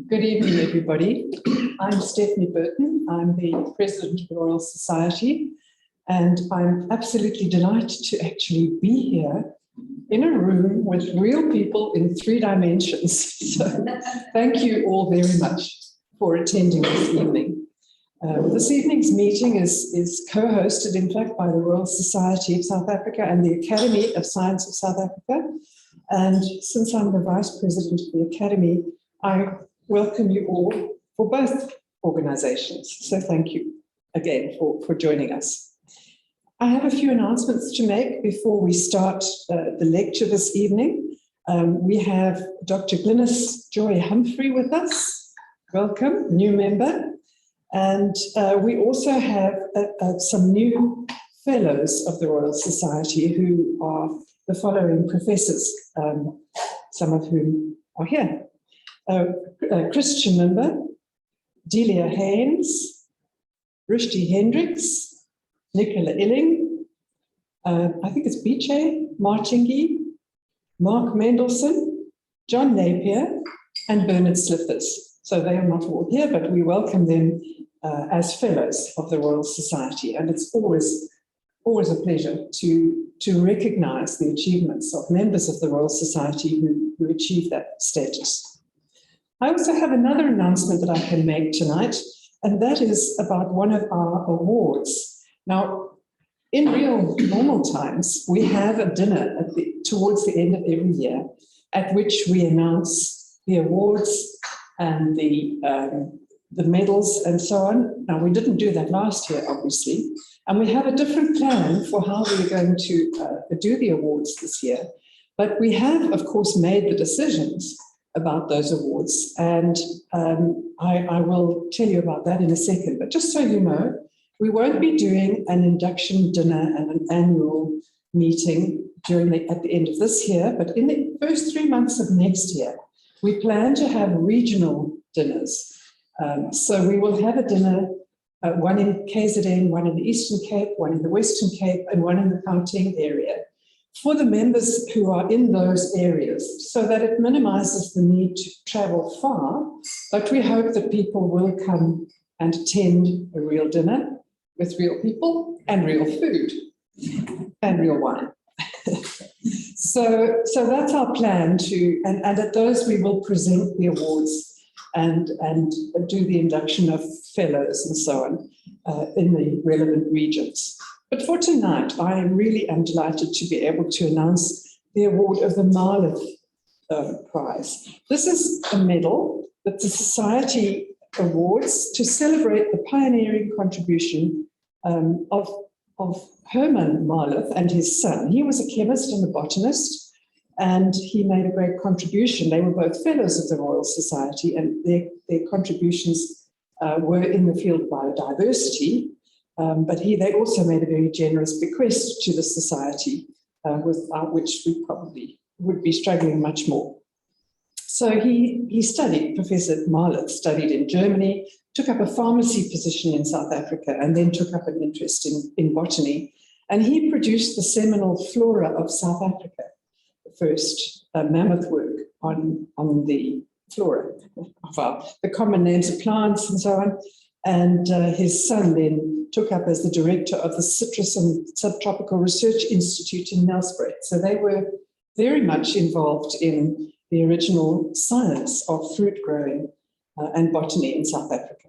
Good evening, everybody. I'm Stephanie Bruton. I'm the President of the Royal Society, and I'm absolutely delighted to actually be here in a room with real people in 3 dimensions. So thank you all very much for attending this evening. This evening's meeting is co-hosted, in fact, by the Royal Society of South Africa and the Academy of Science of South Africa. And since I'm the Vice President of the Academy, I welcome you all for both organizations. So thank you again for joining us. I have a few announcements to make before we start the lecture this evening. We have Dr. Glynis Joy Humphrey with us. Welcome, new member. And we also have some new fellows of the Royal Society who are the following professors, some of whom are here. Christian member, Delia Haynes, Rushdie Hendricks, Nicola Illing, I think it's Biche Marchingi, Mark Mendelson, John Napier, and Bernard Slippers. So they are not all here, but we welcome them as fellows of the Royal Society. And it's always a pleasure to recognize the achievements of members of the Royal Society who achieve that status. I also have another announcement that I can make tonight, and that is about one of our awards. Now, in real normal times, we have a dinner towards the end of every year at which we announce the awards and the medals and so on. Now, we didn't do that last year, obviously, and we have a different plan for how we're going to do the awards this year. But we have, of course, made the decisions about those awards, and I will tell you about that in a second. But just so you know, we won't be doing an induction dinner and an annual meeting at the end of this year, but in the first 3 months of next year, we plan to have regional dinners. So we will have a dinner, one in KZN, one in the Eastern Cape, one in the Western Cape, and one in the Gauteng area, for the members who are in those areas, so that it minimizes the need to travel far, but we hope that people will come and attend a real dinner with real people and real food and real wine. So that's our plan and at those we will present the awards and do the induction of fellows and so on in the relevant regions. But for tonight, I really am delighted to be able to announce the award of the Marlow Prize. This is a medal that the Society awards to celebrate the pioneering contribution of Herman Marlow and his son. He was a chemist and a botanist, and he made a great contribution. They were both fellows of the Royal Society, and their contributions were in the field of biodiversity. But they also made a very generous bequest to the Society, without which we probably would be struggling much more. So he studied, Professor Marlow studied in Germany, took up a pharmacy position in South Africa, and then took up an interest in botany. And he produced the seminal Flora of South Africa, the first mammoth work on the flora of the common names of plants and so on. And his son then took up as the director of the Citrus and Subtropical Research Institute in Nelspruit. So they were very much involved in the original science of fruit growing and botany in South Africa.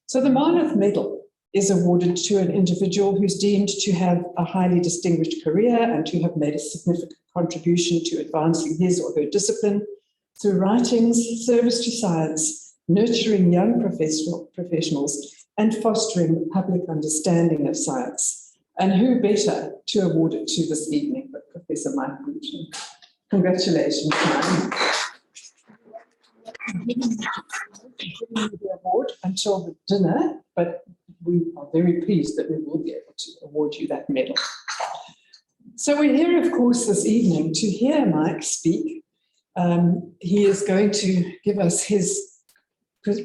So the Marlow Medal is awarded to an individual who's deemed to have a highly distinguished career and to have made a significant contribution to advancing his or her discipline through writings, service to science, nurturing young professionals, and fostering the public understanding of science. And who better to award it to this evening but Professor Mike Bruton. Congratulations, Mike. The award until the dinner, but we are very pleased that we will be able to award you that medal. So we're here, of course, this evening to hear Mike speak. He is going to give us his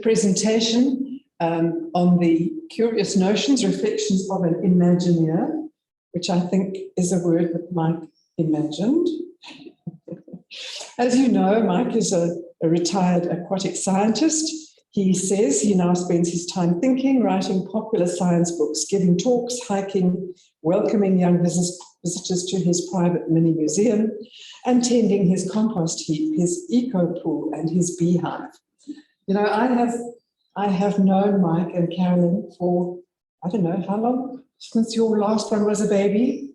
presentation on the curious notions, reflections of an Imagineer, which I think is a word that Mike imagined. As you know, Mike is a retired aquatic scientist. He says he now spends his time thinking, writing popular science books, giving talks, hiking, welcoming young visitors to his private mini museum, and tending his compost heap, his eco pool, and his beehive. You know, I have known Mike and Carolyn for, I don't know, how long? Since your last one was a baby?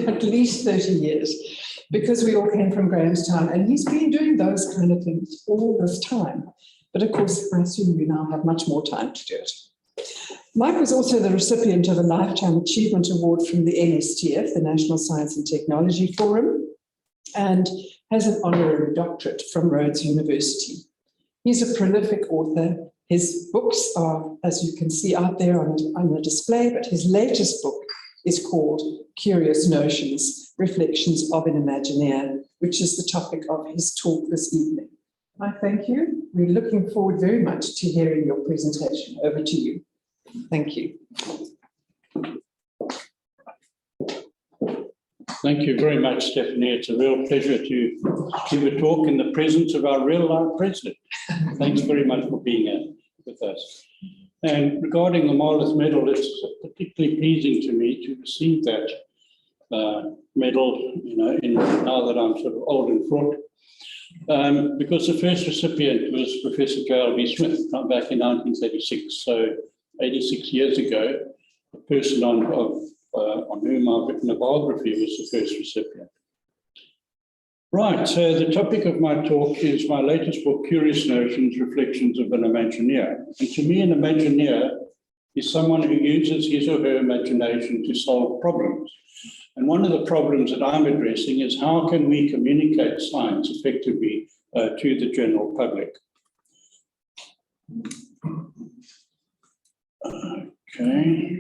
At least 30 years, because we all came from Grahamstown, and he's been doing those kind of things all this time. But of course, I assume you now have much more time to do it. Mike was also the recipient of a Lifetime Achievement Award from the NSTF, the National Science and Technology Forum, and has an honorary doctorate from Rhodes University. He's a prolific author. His books are, as you can see out there on the display, but his latest book is called Curious Notions, Reflections of an Imagineer, which is the topic of his talk this evening. I thank you. We're looking forward very much to hearing your presentation. Over to you. Thank you. Thank you very much, Stephanie. It's a real pleasure to give a talk in the presence of our real-life president. Thanks very much for being here with us. And regarding the Marloth Medal, it's particularly pleasing to me to receive that medal, you know, now that I'm sort of old and fraught, because the first recipient was Professor J.L.B. Smith back in 1936, so 86 years ago. The person on whom I've written a biography was the first recipient. Right, so the topic of my talk is my latest book, Curious Notions, Reflections of an Imagineer. And to me, an Imagineer is someone who uses his or her imagination to solve problems. And one of the problems that I'm addressing is how can we communicate science effectively to the general public. Okay.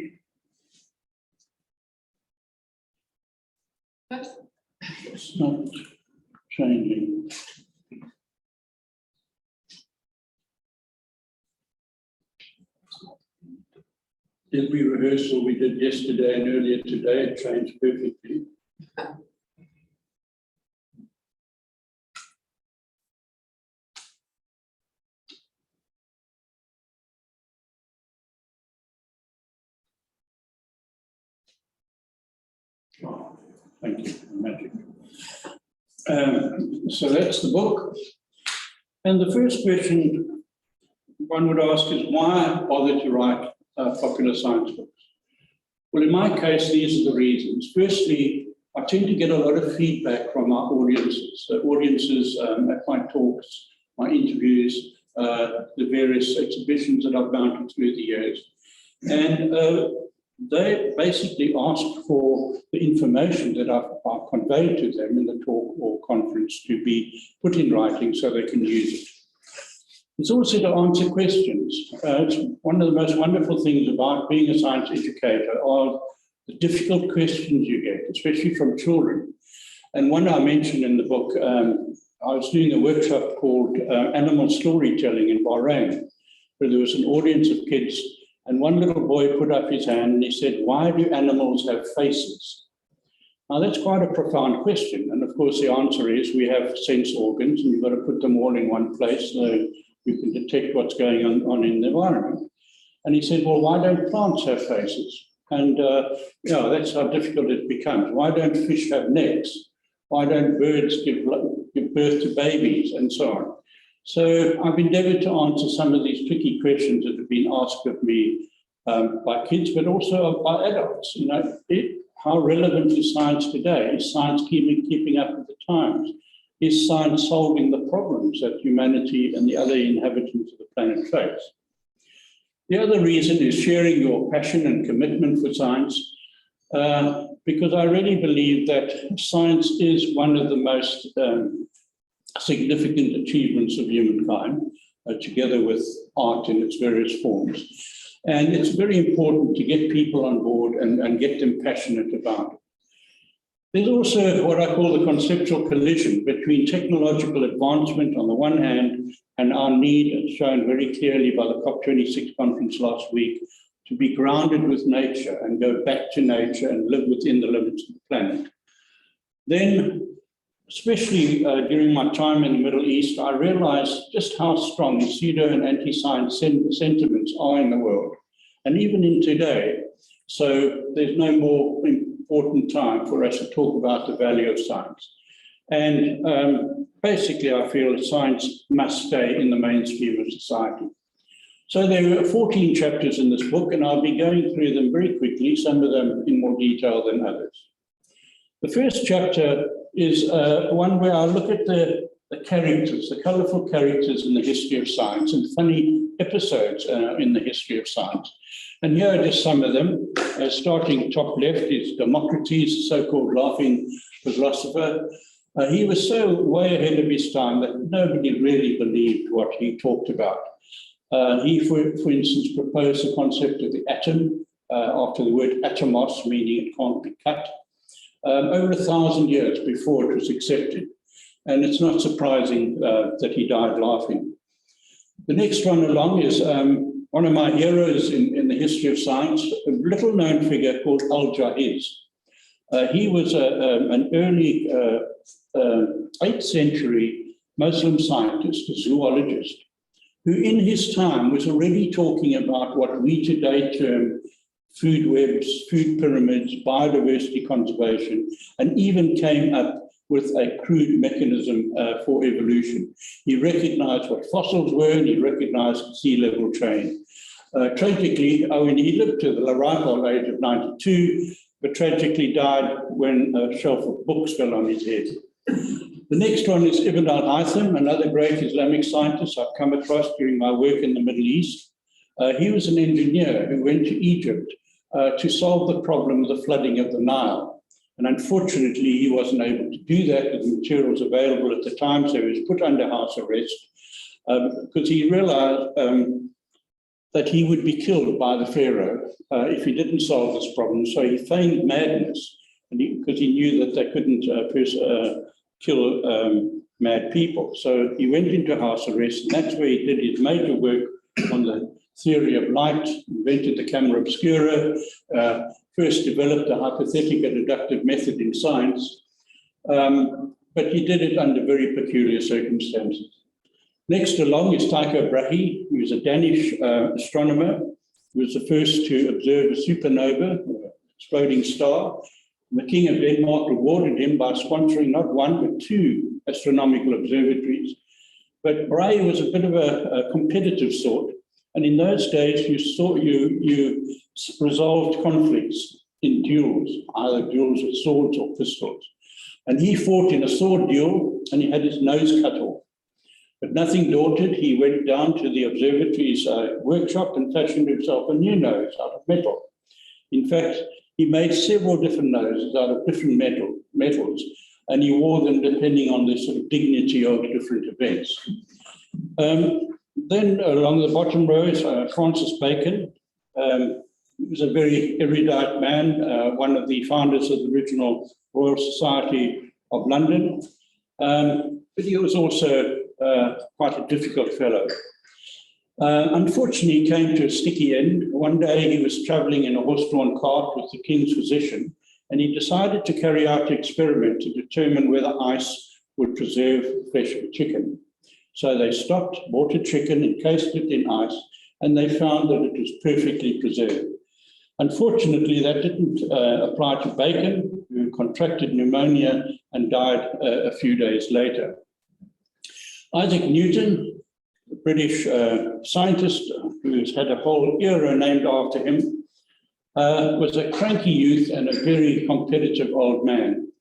It's not changing. Every rehearsal we did yesterday and earlier today, it changed perfectly. Oh, thank you, magic. So that's the book. And the first question one would ask is, why bother to write popular science books? Well, in my case, these are the reasons. Firstly, I tend to get a lot of feedback from our audiences. So audiences at my talks, my interviews, the various exhibitions that I've mounted through the years. And they basically ask for the information that I've conveyed to them in the talk or conference to be put in writing so they can use it. It's also to answer questions. It's one of the most wonderful things about being a science educator are the difficult questions you get, especially from children. And one I mentioned in the book, I was doing a workshop called Animal Storytelling in Bahrain, where there was an audience of kids, and one little boy put up his hand and he said, "Why do animals have faces?" Now that's quite a profound question. And of course the answer is we have sense organs and you've got to put them all in one place so you can detect what's going on in the environment. And he said, well, why don't plants have faces? And that's how difficult it becomes. Why don't fish have necks? Why don't birds give birth to babies and so on? So I've endeavored to answer some of these tricky questions that have been asked of me by kids, but also by adults. You know, how relevant is science today? Is science keeping up with the times? Is science solving the problems that humanity and the other inhabitants of the planet face? The other reason is sharing your passion and commitment for science, because I really believe that science is one of the most significant achievements of humankind, together with art in its various forms. And it's very important to get people on board and get them passionate about it. There's also what I call the conceptual collision between technological advancement on the one hand and our need, as shown very clearly by the COP26 conference last week, to be grounded with nature and go back to nature and live within the limits of the planet. Then especially during my time in the Middle East, I realized just how strong pseudo and anti-science sentiments are in the world, and even in today. So there's no more important time for us to talk about the value of science. And basically, I feel that science must stay in the mainstream of society. So there are 14 chapters in this book, and I'll be going through them very quickly, some of them in more detail than others. The first chapter is one where I look at the characters, the colorful characters in the history of science and funny episodes in the history of science. And here are just some of them. Starting top left is Democritus, so-called laughing philosopher. He was so way ahead of his time that nobody really believed what he talked about. He, for instance, proposed the concept of the atom after the word atomos, meaning it can't be cut, over 1,000 years before it was accepted. And it's not surprising that he died laughing. The next one along is one of my heroes in the history of science, a little-known figure called Al-Jahiz. He was an early 8th century Muslim scientist, a zoologist, who in his time was already talking about what we today term food webs, food pyramids, biodiversity conservation, and even came up with a crude mechanism for evolution. He recognized what fossils were, and he recognized sea level change. Tragically, he lived to the ripe old age of 92, but tragically died when a shelf of books fell on his head. The next one is Ibn al-Haytham, another great Islamic scientist I've come across during my work in the Middle East. He was an engineer who went to Egypt to solve the problem of the flooding of the Nile. And unfortunately, he wasn't able to do that with the materials available at the time, so he was put under house arrest because he realized that he would be killed by the Pharaoh if he didn't solve this problem. So he feigned madness because he knew that they couldn't kill mad people. So he went into house arrest, and that's where he did his major work on the theory of light, invented the camera obscura, first developed a hypothetical deductive method in science, but he did it under very peculiar circumstances. Next along is Tycho Brahe, who is a Danish astronomer, who was the first to observe a supernova, an exploding star. The King of Denmark rewarded him by sponsoring not one, but 2 astronomical observatories. But Brahe was a bit of a competitive sort, and in those days you resolved conflicts in duels, either duels with swords or pistols. And he fought in a sword duel, and he had his nose cut off. But nothing daunted, he went down to the observatory's workshop and fashioned himself a new nose out of metal. In fact, he made several different noses out of different metals, and he wore them depending on the sort of dignity of different events. Then along the bottom row is Francis Bacon. He was a very erudite man, one of the founders of the original Royal Society of London, but he was also quite a difficult fellow. Unfortunately, he came to a sticky end. One day he was traveling in a horse-drawn cart with the king's physician, and he decided to carry out an experiment to determine whether ice would preserve the flesh of chicken. So they stopped, bought a chicken, encased it in ice, and they found that it was perfectly preserved. Unfortunately, that didn't apply to Bacon, who contracted pneumonia and died a few days later. Isaac Newton, a British scientist who's had a whole era named after him, was a cranky youth and a very competitive old man.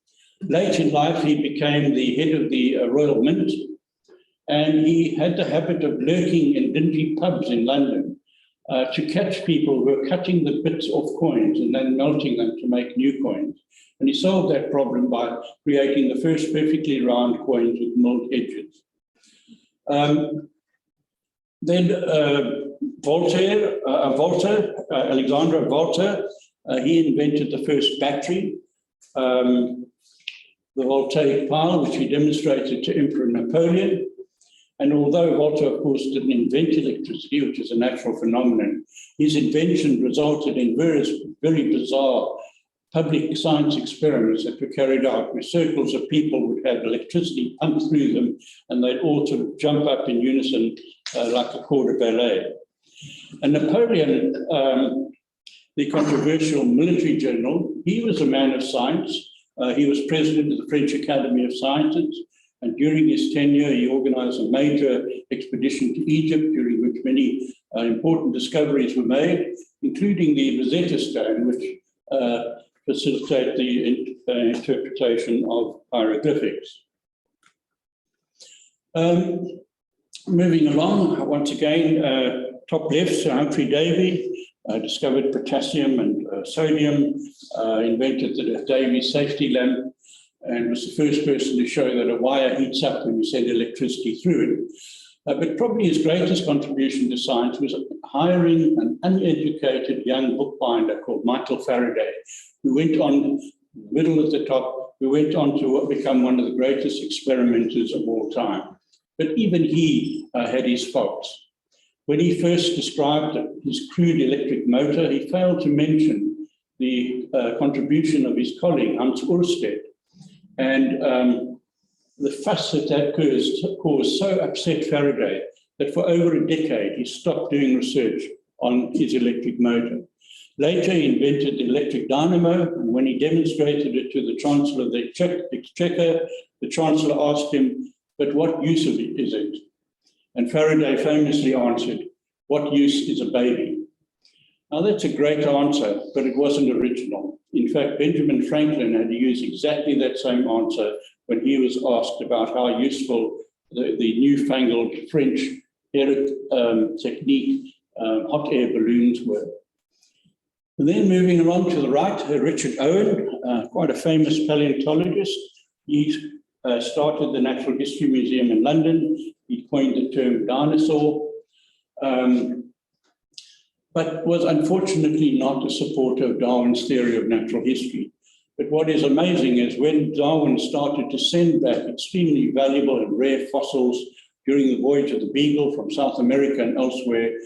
Late in life, he became the head of the Royal Mint, and he had the habit of lurking in dingy pubs in London to catch people who were cutting the bits off coins and then melting them to make new coins. And he solved that problem by creating the first perfectly round coins with milled edges. Then Alexander Volta, he invented the first battery, the voltaic pile, which he demonstrated to Emperor Napoleon. And although Volta, of course, didn't invent electricity, which is a natural phenomenon, his invention resulted in various very bizarre public science experiments that were carried out where circles of people would have electricity pumped through them and they'd all sort of jump up in unison like a corps de ballet. And Napoleon, the controversial military general, he was a man of science. He was president of the French Academy of Sciences, and during his tenure, he organized a major expedition to Egypt, during which many important discoveries were made, including the Rosetta Stone, which facilitated the interpretation of hieroglyphics. Moving along, once again, top left, Sir Humphrey Davy discovered potassium and sodium, invented the Davy safety lamp, and was the first person to show that a wire heats up when you send electricity through it. But probably his greatest contribution to science was hiring an uneducated young bookbinder called Michael Faraday, who went on, middle at the top, who went on to become one of the greatest experimenters of all time. But even he had his faults. When he first described his crude electric motor, he failed to mention the contribution of his colleague, Hans Ørsted. And the fuss that caused so upset Faraday that for over a decade, he stopped doing research on his electric motor. Later, he invented the electric dynamo, and when he demonstrated it to the Chancellor of the Exchequer, the Chancellor asked him, "But what use of it is it?" And Faraday famously answered, "What use is a baby?" Now, that's a great answer, but it wasn't original. In fact, Benjamin Franklin had to use exactly that same answer when he was asked about how useful the newfangled French technique, hot air balloons were. And then moving along to the right, Richard Owen, quite a famous paleontologist. He started the Natural History Museum in London. He coined the term dinosaur, but was unfortunately not a supporter of Darwin's theory of natural history. But what is amazing is when Darwin started to send back extremely valuable and rare fossils during the voyage of the Beagle from South America and elsewhere,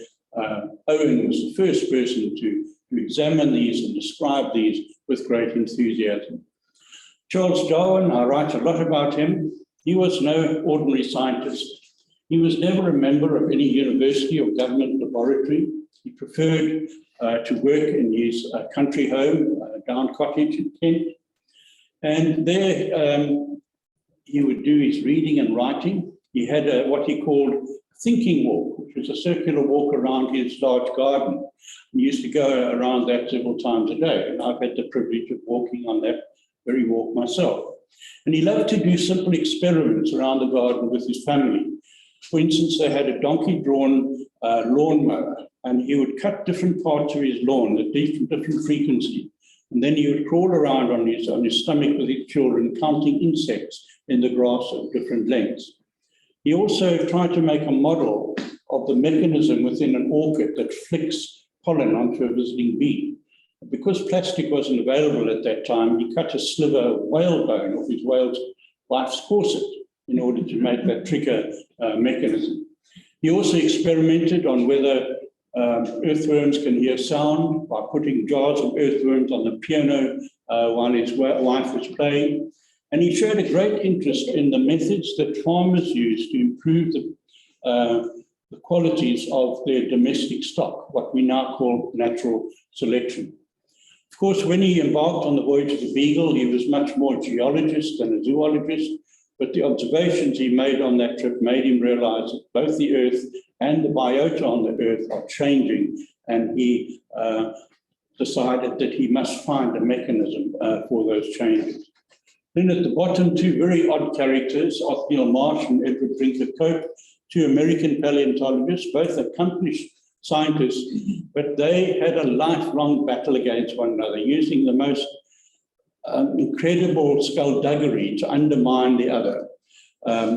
Owen was the first person to examine these and describe these with great enthusiasm. Charles Darwin, I write a lot about him. He was no ordinary scientist. He was never a member of any university or government laboratory. He preferred to work in his country home, Down Cottage in Kent. And there he would do his reading and writing. He had what he called thinking walk, which was a circular walk around his large garden. He used to go around that several times a day. And I've had the privilege of walking on that very walk myself. And he loved to do simple experiments around the garden with his family. For instance, they had a donkey-drawn lawnmower, and he would cut different parts of his lawn at different frequency. And then he would crawl around on his stomach with his children, counting insects in the grass of different lengths. He also tried to make a model of the mechanism within an orchid that flicks pollen onto a visiting bee. Because plastic wasn't available at that time, he cut a sliver of whalebone off his wife's corset in order to make that trigger mechanism. He also experimented on whether earthworms can hear sound by putting jars of earthworms on the piano while his wife was playing. And he showed a great interest in the methods that farmers use to improve the qualities of their domestic stock, what we now call natural selection. Of course, when he embarked on the voyage of the Beagle, he was much more a geologist than a zoologist, but the observations he made on that trip made him realize that both the Earth and the biota on the Earth are changing, and he decided that he must find a mechanism for those changes. Then at the bottom, two very odd characters, Othniel Marsh and Edward Brinker Cope, two American paleontologists, both accomplished scientists, but they had a lifelong battle against one another, using the most incredible skullduggery to undermine the other,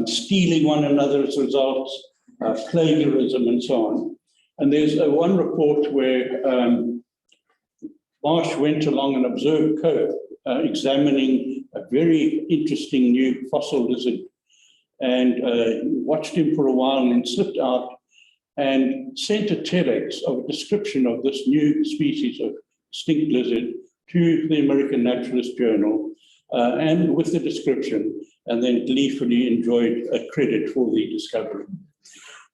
stealing one another's results, plagiarism, and so on. And there's one report where Marsh went along and observed Cope examining a very interesting new fossil lizard, and watched him for a while and then slipped out and sent a telex of a description of this new species of extinct lizard to the American Naturalist Journal, and with the description, and then gleefully enjoyed a credit for the discovery.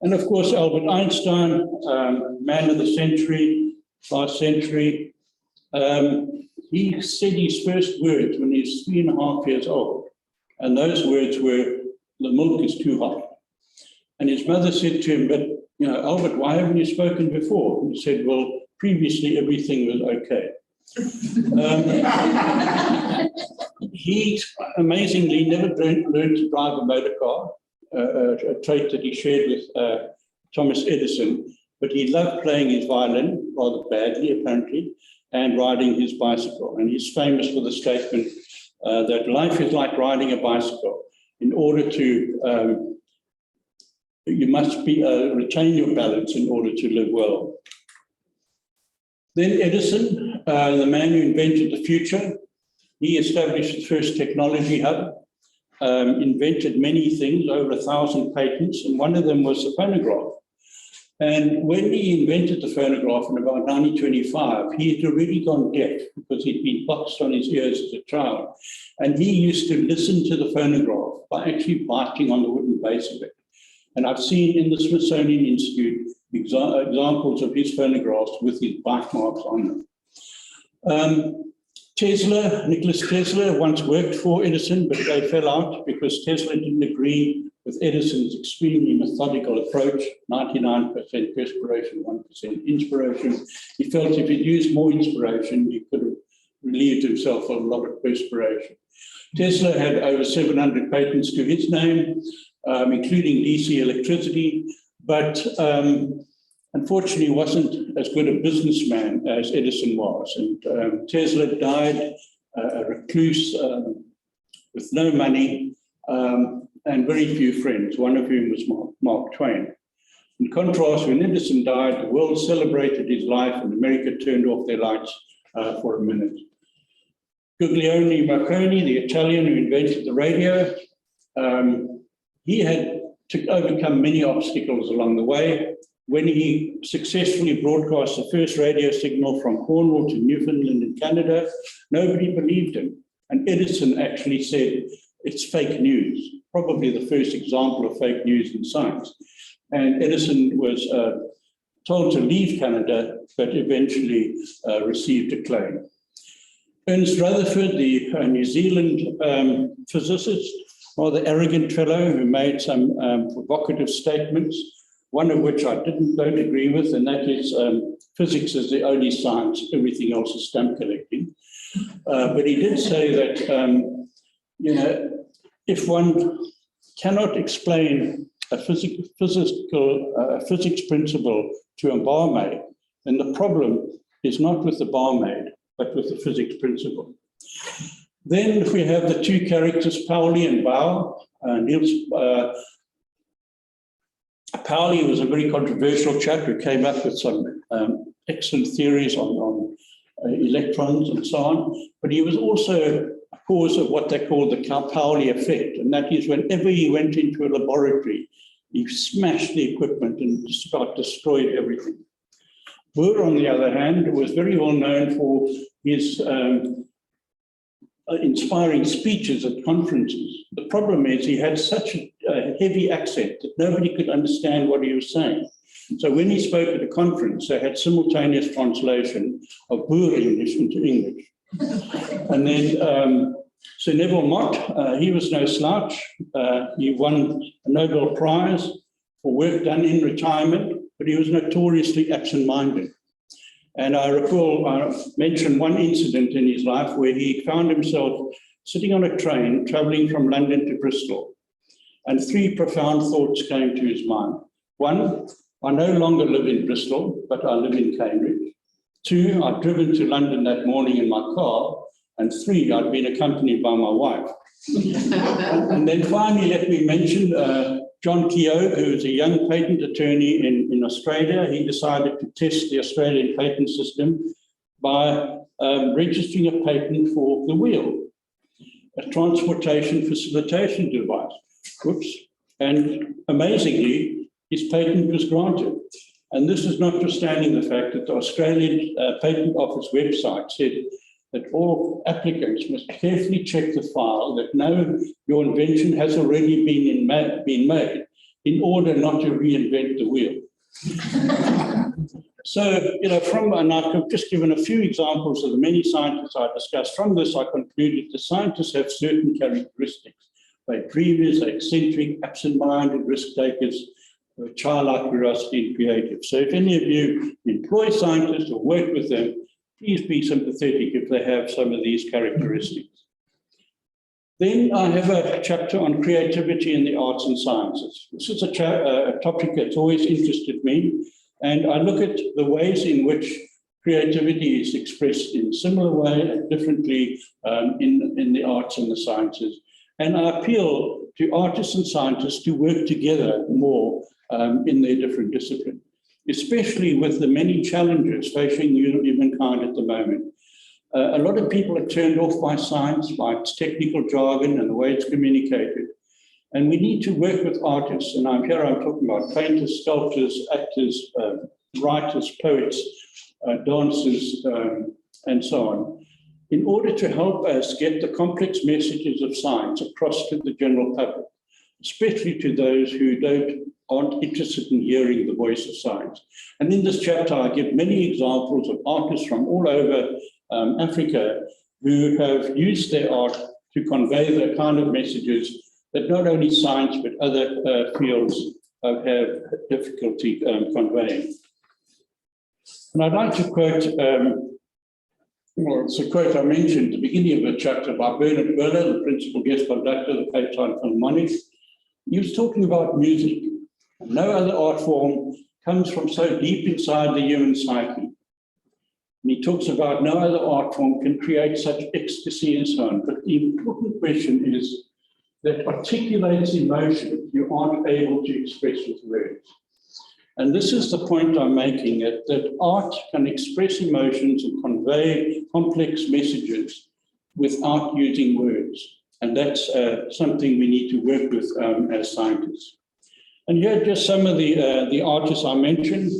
And of course, Albert Einstein, man of the century, last century, he said his first words when he was 3.5 years old. And those words were, "The milk is too hot." And his mother said to him, "But, you know, Albert, why haven't you spoken before?" And he said, "Well, previously everything was okay." He amazingly never learned to drive a motor car, a trait that he shared with Thomas Edison, but he loved playing his violin, rather badly apparently, and riding his bicycle. And he's famous for the statement that life is like riding a bicycle. In order to, you must retain your balance in order to live well. Then Edison, the man who invented the future, he established the first technology hub, invented many things, over 1,000 patents, and one of them was the phonograph. And when he invented the phonograph in about 1925, he had already gone deaf because he'd been boxed on his ears as a child. And he used to listen to the phonograph by actually biting on the wooden base of it. And I've seen in the Smithsonian Institute examples of his phonographs with his bite marks on them. Nicholas Tesla once worked for Edison, but they fell out because Tesla didn't agree with Edison's extremely methodical approach, 99% perspiration, 1% inspiration. He felt if he'd used more inspiration, he could have relieved himself of a lot of perspiration. Tesla had over 700 patents to his name, including DC electricity, but unfortunately wasn't as good a businessman as Edison was. And Tesla died a recluse with no money and very few friends, one of whom was Mark Twain. In contrast, when Edison died, the world celebrated his life and America turned off their lights for a minute. Guglielmo Marconi, the Italian who invented the radio, he had to overcome many obstacles along the way. When he successfully broadcast the first radio signal from Cornwall to Newfoundland in Canada, nobody believed him. And Edison actually said, "It's fake news," probably the first example of fake news in science. And Edison was told to leave Canada, but eventually received acclaim. Ernest Rutherford, the New Zealand physicist, rather arrogant fellow who made some provocative statements, one of which I don't agree with, and that is physics is the only science, everything else is stamp collecting. But he did say that, you know, if one cannot explain a physics principle to a barmaid, then the problem is not with the barmaid, but with the physics principle. Then we have the two characters, Pauli and Bohr. Pauli was a very controversial chap who came up with some excellent theories on electrons and so on, but he was also a cause of what they call the Pauli effect, and that is whenever he went into a laboratory, he smashed the equipment and destroyed everything. Bohr, on the other hand, was very well known for his inspiring speeches at conferences. The problem is he had such a heavy accent that nobody could understand what he was saying. So when he spoke at a conference, they had simultaneous translation of Bohr English into English. And then Sir Neville Mott, he was no slouch. He won a Nobel Prize for work done in retirement, but he was notoriously absent-minded. And I recall, I mentioned one incident in his life where he found himself sitting on a train traveling from London to Bristol. And three profound thoughts came to his mind. One, I no longer live in Bristol, but I live in Cambridge. Two, I'd driven to London that morning in my car. And three, I'd been accompanied by my wife. And then finally, let me mention John Keogh, who is a young patent attorney in Australia. He decided to test the Australian patent system by registering a patent for the wheel, a transportation facilitation device. Whoops. And amazingly, his patent was granted. And this is notwithstanding the fact that the Australian Patent Office website said that all applicants must carefully check the file that your invention has already been made in order not to reinvent the wheel. So, and I've just given a few examples of the many scientists I discussed. From this, I concluded the scientists have certain characteristics. They're dreamers, they're eccentric, absent-minded, risk-takers, childlike curiosity, and creative. So if any of you employ scientists or work with them, please be sympathetic if they have some of these characteristics. Then I have a chapter on creativity in the arts and sciences. This is a topic that's always interested me, and I look at the ways in which creativity is expressed in a similar way and differently in the arts and the sciences. And I appeal to artists and scientists to work together more in their different disciplines, especially with the many challenges facing humankind at the moment. A lot of people are turned off by science, by its technical jargon and the way it's communicated. And we need to work with artists, and I'm talking about painters, sculptors, actors, writers, poets, dancers, and so on, in order to help us get the complex messages of science across to the general public, especially to those who aren't interested in hearing the voice of science. And in this chapter, I give many examples of artists from all over Africa who have used their art to convey the kind of messages that not only science but other fields have difficulty conveying. And I'd like to quote, it's a quote I mentioned at the beginning of the chapter by Bernard Berler, the principal guest conductor of the Cape Town Philharmonic. He was talking about music. No other art form comes from so deep inside the human psyche. And he talks about no other art form can create such ecstasy and so on. But the important question is that articulates emotion you aren't able to express with words. And this is the point I'm making, that art can express emotions and convey complex messages without using words. And that's something we need to work with as scientists. And here are just some of the artists I mentioned.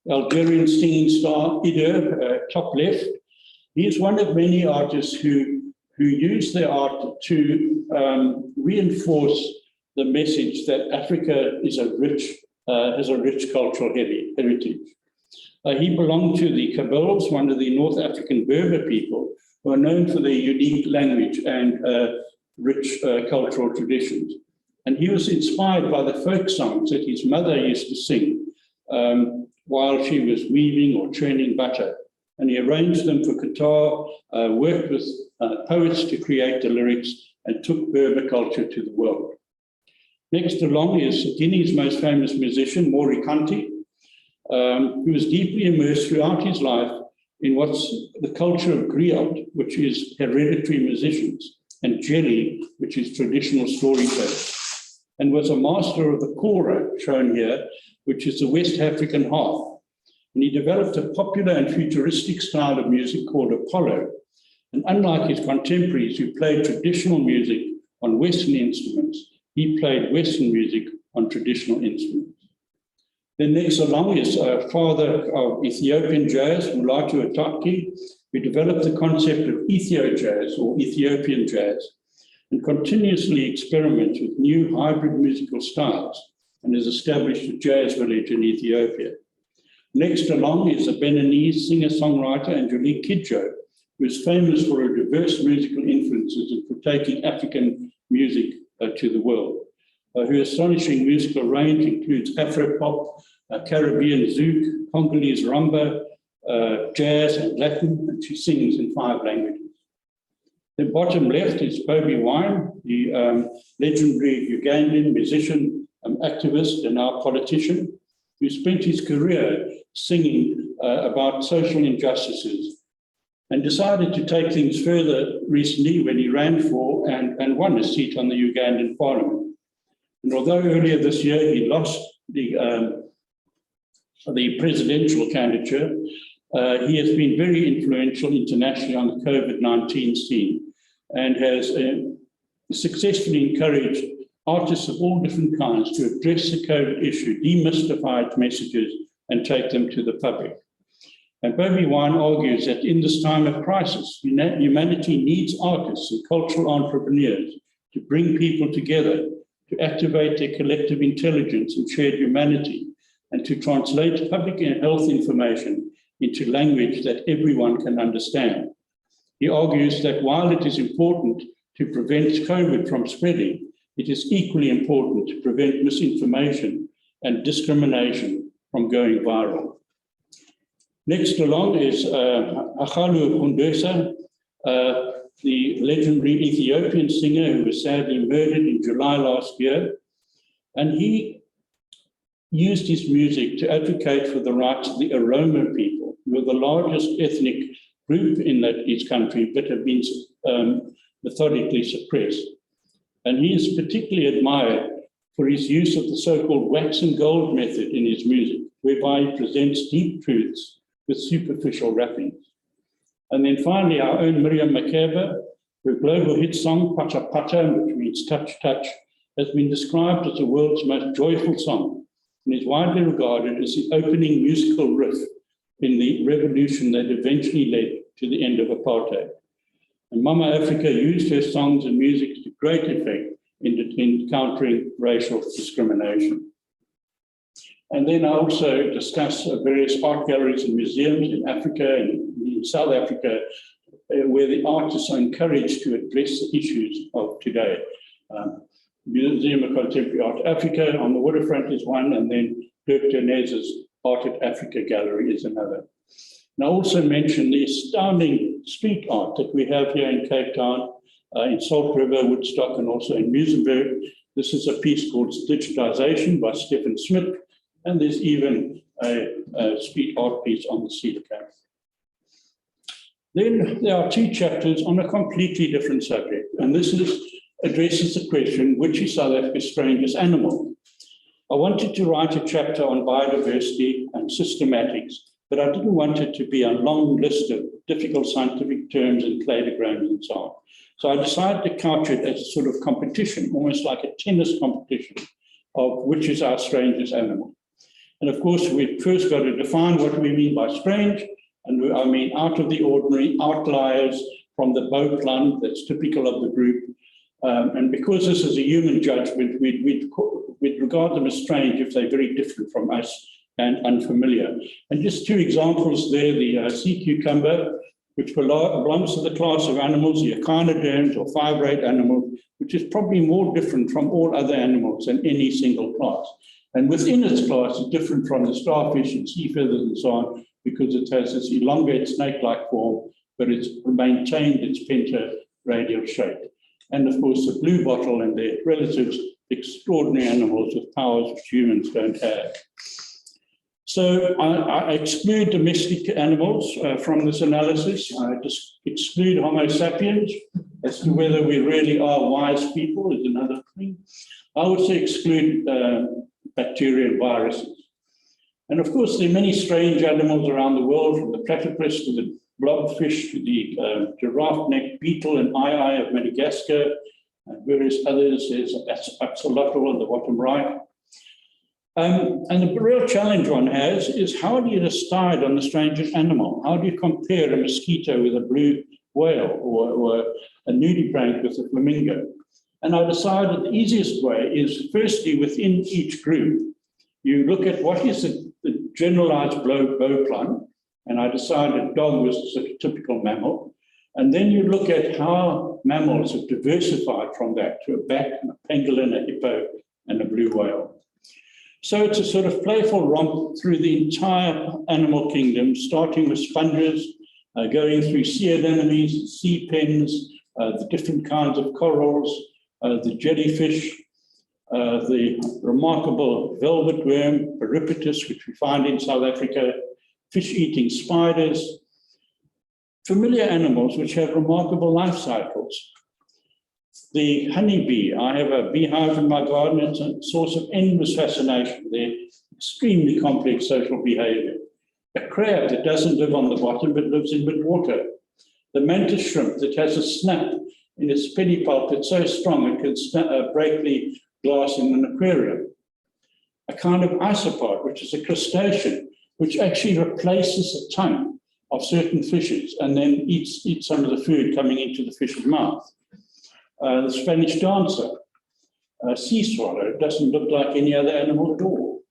Algerian singing star Ido, top left. He is one of many artists who use their art to reinforce the message that Africa is has a rich cultural heritage. He belonged to the Kabyles, one of the North African Berber people, who are known for their unique language and rich cultural traditions. And he was inspired by the folk songs that his mother used to sing while she was weaving or churning butter. And he arranged them for guitar, worked with poets to create the lyrics, and took Berber culture to the world. Next along is Guinea's most famous musician, Maury Kanti, who was deeply immersed throughout his life in what's the culture of griot, which is hereditary musicians, and jelly, which is traditional storytelling, and was a master of the kora, shown here, which is the West African harp. And he developed a popular and futuristic style of music called Apollo. And unlike his contemporaries who played traditional music on Western instruments, he played Western music on traditional instruments. Then next along is a father of Ethiopian jazz, Mulatu Ataki, who developed the concept of Ethio jazz or Ethiopian jazz, and continuously experiments with new hybrid musical styles, and has established a jazz village in Ethiopia. Next along is a Beninese singer-songwriter, Angelique Kidjo, who is famous for her diverse musical influences and for taking African music to the world. Her astonishing musical range includes Afro-pop, Caribbean zouk, Congolese rumba, jazz and Latin, and she sings in 5 languages. The bottom left is Bobi Wine, the legendary Ugandan musician, activist and now politician, who spent his career singing about social injustices and decided to take things further recently when he ran for and won a seat on the Ugandan parliament. And although earlier this year he lost the presidential candidature, he has been very influential internationally on the COVID-19 scene and has successfully encouraged artists of all different kinds to address the COVID issue, demystify its messages, and take them to the public. And Bobby Wine argues that in this time of crisis, humanity needs artists and cultural entrepreneurs to bring people together, to activate their collective intelligence and shared humanity, and to translate public health information into language that everyone can understand. He argues that while it is important to prevent COVID from spreading, it is equally important to prevent misinformation and discrimination from going viral. Next along is Hachalu Kundesa, the legendary Ethiopian singer who was sadly murdered in July last year. And he used his music to advocate for the rights of the Oromo people, who are the largest ethnic group in his country, but have been methodically suppressed. And he is particularly admired for his use of the so-called wax and gold method in his music, whereby he presents deep truths with superficial wrappings. And then finally, our own Miriam Makeba, her global hit song, Pata Pata, which means touch, touch, has been described as the world's most joyful song and is widely regarded as the opening musical riff in the revolution that eventually led to the end of apartheid. And Mama Africa used her songs and music to great effect in countering racial discrimination. And then I also discuss various art galleries and museums in Africa and in South Africa, where the artists are encouraged to address the issues of today. Museum of Contemporary Art Africa on the waterfront is one, and then Dirk Dernez's Art at Africa Gallery is another. And I also mention the astounding street art that we have here in Cape Town, in Salt River, Woodstock, and also in Muizenberg. This is a piece called Digitization by Stephen Smith, and there's even a street art piece on the Cedar Camp. Then there are two chapters on a completely different subject, and this addresses the question, which is South Africa's strangest animal? I wanted to write a chapter on biodiversity and systematics, but I didn't want it to be a long list of difficult scientific terms and cladograms and so on. So I decided to couch it as a sort of competition, almost like a tennis competition of which is our strangest animal. And of course, we've first got to define what we mean by strange, and I mean out of the ordinary, outliers from the boatland that's typical of the group. And because this is a human judgment, we'd regard them as strange if they're very different from us and unfamiliar. And just two examples there, the sea cucumber, which belongs to the class of animals, the echinoderms or fibrate animals, which is probably more different from all other animals than any single class. And within its class, it's different from the starfish and sea feathers and so on, because it has this elongated snake-like form, but it's maintained its pentaradial shape. And of course, the blue bottle and their relatives, extraordinary animals with powers which humans don't have. So I exclude domestic animals from this analysis. I just exclude Homo sapiens. As to whether we really are wise people is another thing. I also exclude bacteria and viruses. And of course, there are many strange animals around the world, from the platypus to the blobfish to the giraffe-necked beetle and eye of Madagascar, and various others. There's axolotl on the bottom right. And the real challenge one has is, how do you decide on the strangest animal? How do you compare a mosquito with a blue whale or a nudibranch with a flamingo? And I decided the easiest way is, firstly, within each group, you look at what is the generalized bowplan, and I decided dog was a typical mammal. And then you look at how mammals have diversified from that to a bat, a pangolin, a hippo, and a blue whale. So it's a sort of playful romp through the entire animal kingdom, starting with sponges, going through sea anemones, sea pens, the different kinds of corals, the jellyfish, the remarkable velvet worm, Peripatus, which we find in South Africa, fish-eating spiders, familiar animals which have remarkable life cycles. The honeybee, I have a beehive in my garden. It's a source of endless fascination. They're extremely complex social behavior. A crab that doesn't live on the bottom but lives in mid-water. The mantis shrimp that has a snap in its pedipalp that's so strong it can break the glass in an aquarium. A kind of isopod, which is a crustacean, which actually replaces the tongue of certain fishes and then eat some of the food coming into the fish's mouth. The Spanish dancer, sea swallow, doesn't look like any other animal at all.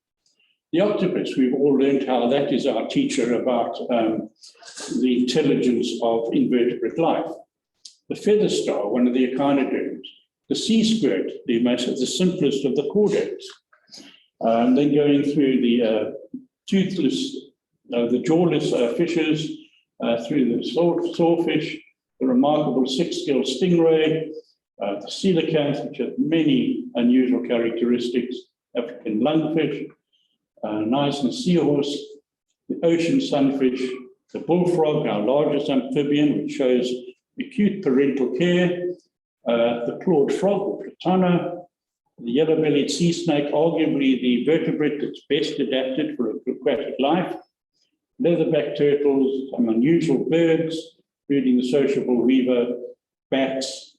The octopus, we've all learned how that is our teacher about the intelligence of invertebrate life. The feather star, one of the echinoderms. The sea squirt, the simplest of the chordates. Then going through the toothless, the jawless fishes, through the sawfish, the remarkable six-gilled stingray, the coelacanth, which has many unusual characteristics, African lungfish, Nicean seahorse, the ocean sunfish, the bullfrog, our largest amphibian, which shows acute parental care, the clawed frog, or Platana, the yellow-bellied sea snake, arguably the vertebrate that's best adapted for aquatic life, leatherback turtles, some unusual birds, including the sociable weaver, bats,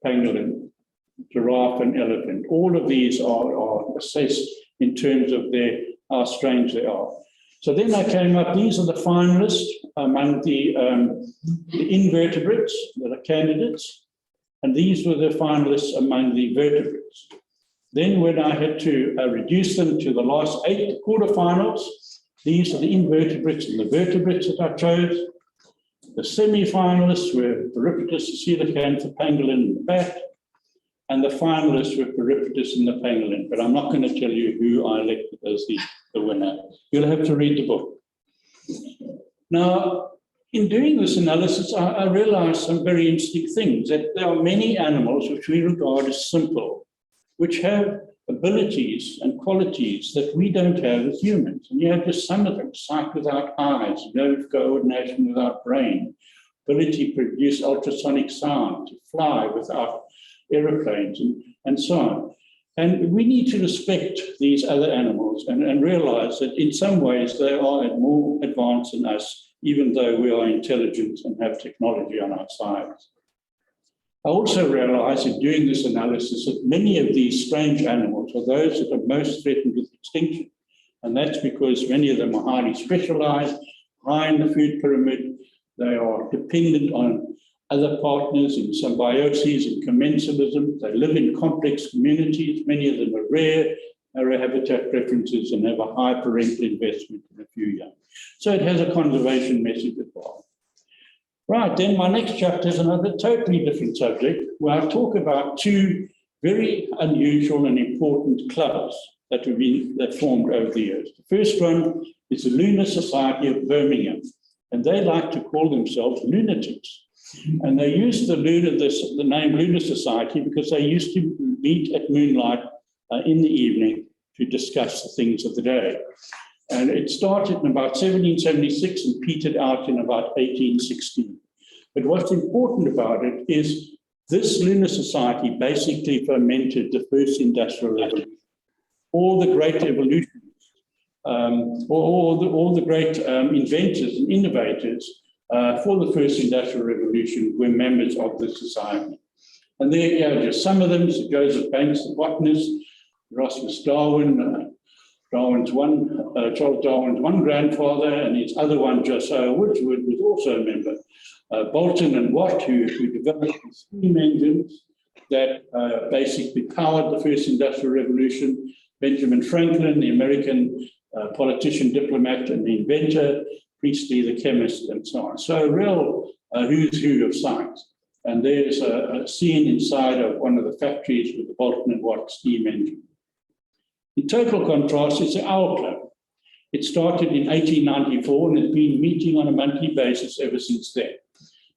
pangolin, giraffe, and elephant. All of these are assessed in terms of how strange they are. So then I came up, these are the finalists among the invertebrates that are candidates, and these were the finalists among the vertebrates. Then when I had to reduce them to the last 8 quarterfinals, these are the invertebrates and the vertebrates that I chose. The semi-finalists were Peripatus, the coelacanth, the pangolin, and the bat, and the finalists were Peripatus and the pangolin, but I'm not going to tell you who I elected as the winner. You'll have to read the book. Now, in doing this analysis, I realized some very interesting things, that there are many animals which we regard as simple, which have abilities and qualities that we don't have as humans. And you have just some of them: sight without eyes, nerve coordination without brain, ability to produce ultrasonic sound, to fly without aeroplanes, and so on. And we need to respect these other animals and realize that in some ways they are more advanced than us, even though we are intelligent and have technology on our sides. I also realized in doing this analysis that many of these strange animals are those that are most threatened with extinction. And that's because many of them are highly specialized, high in the food pyramid. They are dependent on other partners in symbiosis and commensalism. They live in complex communities. Many of them are rare, narrow habitat preferences, and have a high parental investment in a few young. So it has a conservation message as well. Right, then my next chapter is another totally different subject, where I talk about 2 very unusual and important clubs that formed over the years. The first one is the Lunar Society of Birmingham, and they like to call themselves lunatics. And they used the name Lunar Society because they used to meet at moonlight in the evening to discuss the things of the day. And it started in about 1776 and petered out in about 1816. But what's important about it is this Lunar Society basically fermented the first industrial revolution. All the great evolutions, all the great inventors and innovators for the first industrial revolution were members of the society. And there are just some of them: Joseph Banks, the botanist, Erasmus Darwin, Charles Darwin's one grandfather, and his other one, Josiah Wedgwood, was also a member. Bolton and Watt, who developed the steam engines that basically powered the first industrial revolution. Benjamin Franklin, the American politician, diplomat, and the inventor. Priestley, the chemist, and so on. So a real who's who of science. And there's a scene inside of one of the factories with the Bolton and Watt steam engine. In total contrast, it's the Owl Club. It started in 1894 and has been meeting on a monthly basis ever since then.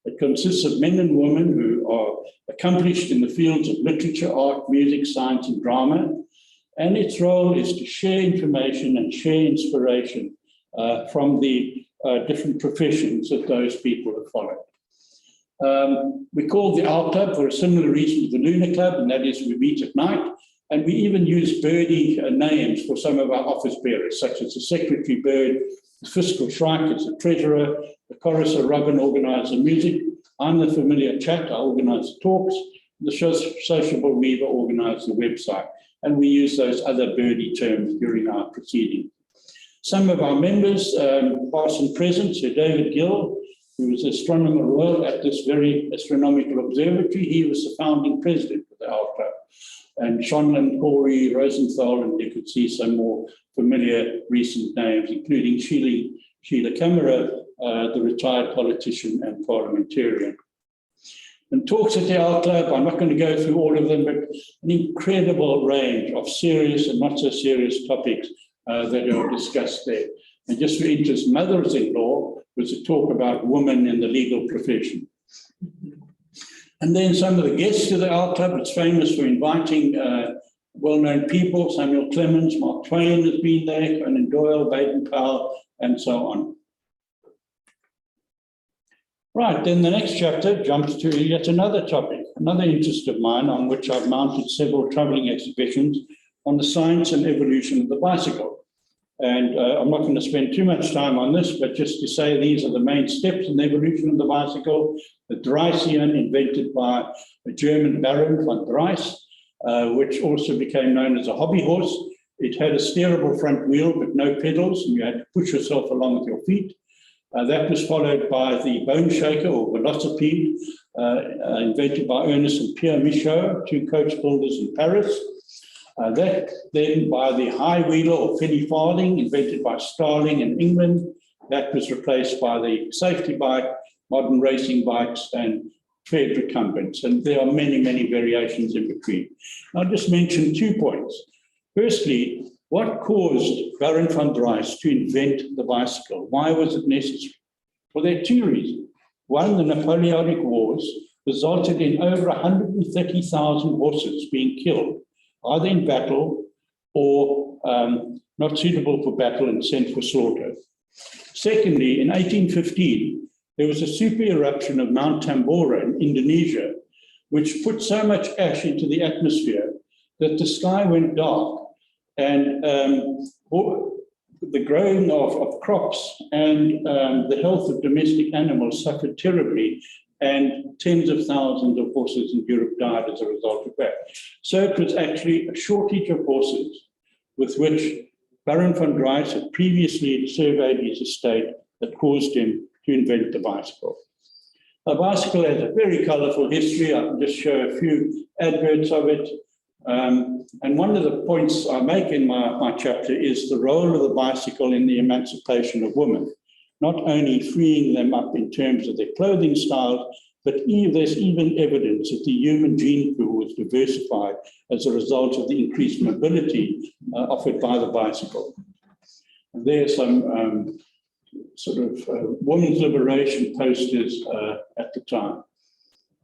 It consists of men and women who are accomplished in the fields of literature, art, music, science, and drama. And its role is to share information and share inspiration from the different professions that those people have followed. We call the Owl Club for a similar reason to the Lunar Club, and that is we meet at night. And we even use birdie names for some of our office bearers, such as the secretary bird, the fiscal shrike is the treasurer, the chorister robin organises the music. I'm the familiar chat, I organise the talks. The sociable weaver organises the website. And we use those other birdie terms during our proceedings. Some of our members, past and present, Sir David Gill, who was Astronomer Royal at this very astronomical observatory. He was the founding president of the Owl Club. And Shonland, Corey, Rosenthal, and you could see some more familiar recent names, including Sheila Kammerer, the retired politician and parliamentarian. And talks at the Owl Club, I'm not going to go through all of them, but an incredible range of serious and not so serious topics that are discussed there. And just for interest, Mothers-in-Law was a talk about women in the legal profession. And then some of the guests to the Owl Club, it's famous for inviting well-known people. Samuel Clemens, Mark Twain has been there, Conan Doyle, Baden-Powell, and so on. Right, then the next chapter jumps to yet another topic, another interest of mine on which I've mounted several traveling exhibitions on the science and evolution of the bicycle. And I'm not going to spend too much time on this, but just to say these are the main steps in the evolution of the bicycle. The Dreissian, invented by a German Baron von Dreiss, which also became known as a hobby horse. It had a steerable front wheel, but no pedals, and you had to push yourself along with your feet. That was followed by the bone shaker or velocipede, invented by Ernest and Pierre Michaud, two coach builders in Paris. That then by the high wheeler or penny farthing, invented by Starling in England. That was replaced by the safety bike, modern racing bikes, and tread recumbents. And there are many, many variations in between. I'll just mention 2 points. Firstly, what caused Baron von Dreiss to invent the bicycle? Why was it necessary? Well, there are 2 reasons. One, the Napoleonic Wars resulted in over 130,000 horses being killed, either in battle or not suitable for battle and sent for slaughter. Secondly, in 1815, there was a super eruption of Mount Tambora in Indonesia, which put so much ash into the atmosphere that the sky went dark, and the growing of crops and the health of domestic animals suffered terribly, and tens of thousands of horses in Europe died as a result of that. So it was actually a shortage of horses with which Baron von Dreiss had previously surveyed his estate that caused him to invent the bicycle. The bicycle has a very colorful history. I can just show a few adverts of it. And one of the points I make in my chapter is the role of the bicycle in the emancipation of women, not only freeing them up in terms of their clothing styles, but there's even evidence that the human gene pool was diversified as a result of the increased mobility offered by the bicycle. And there are some women's liberation posters at the time.